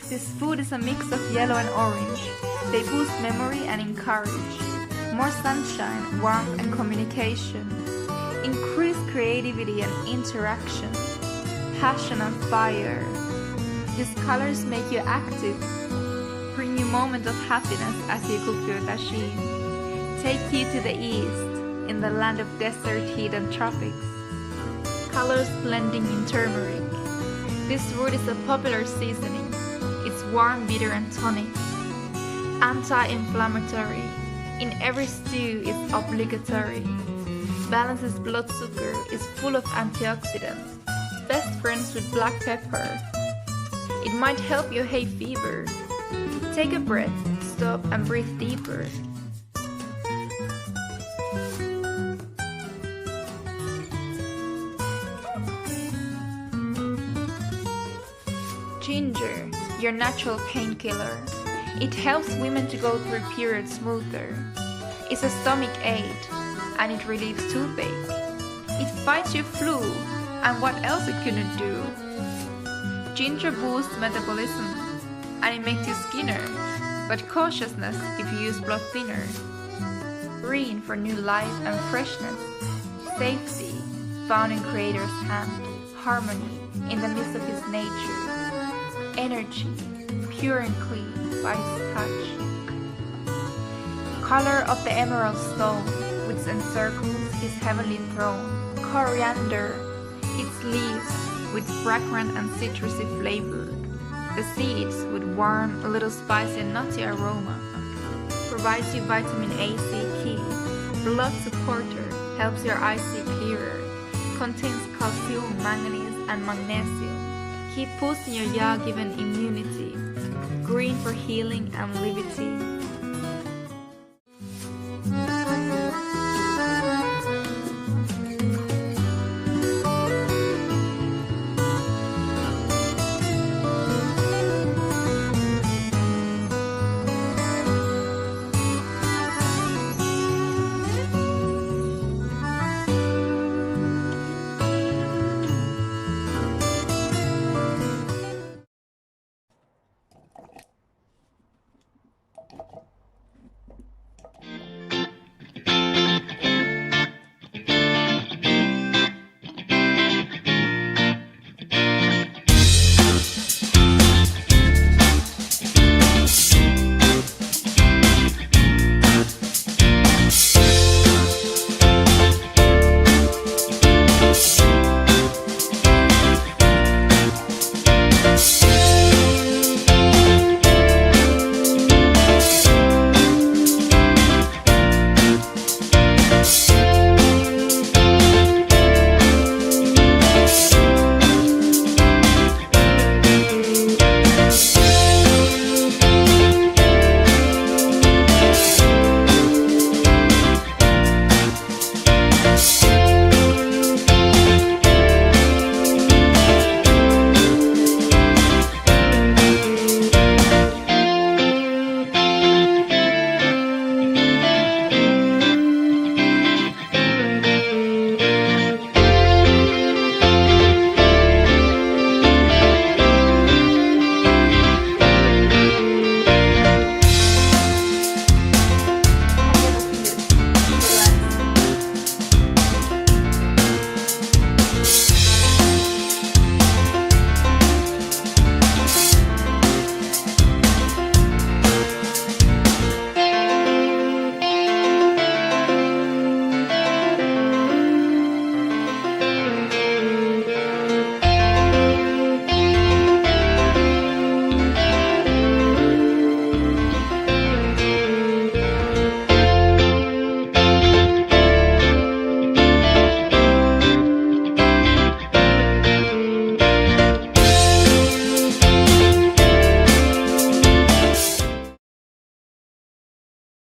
This food is a mix of yellow and orange. They boost memory and encourage more sunshine, warmth and communication, increase creativity and interaction, passion and fire. These colors make you active, bring you moments of happiness as you cook your tagine, take you to the east, in the land of desert heat and tropics. Colors blending in turmeric. This root is a popular seasoning. It's warm, bitter and tonic. Anti-inflammatory. In every stew it's obligatory. Balances blood sugar, is full of antioxidants. Best friends with black pepper. It might help your hay fever. Take a breath, stop and breathe deeper. Ginger, your natural painkiller. It helps women to go through periods smoother. It's a stomach aid, and it relieves toothache. It fights your flu, and what else it couldn't do? Ginger boosts metabolism, and it makes you skinner, but cautiousness if you use blood thinner. Green for new life and freshness. Safety, found in Creator's hand. Harmony, in the midst of His nature. Energy, pure and clean by His touch. Color of the emerald stone, which encircles His heavenly throne. Coriander, its leaves with fragrant and citrusy flavor. The seeds with warm, a little spicy and nutty aroma. Provides you vitamin A, C, K. Blood supporter, helps your eyes see clearer. Contains calcium, manganese and magnesium. Keep boosting your Ya-given immunity. Green for healing and levity.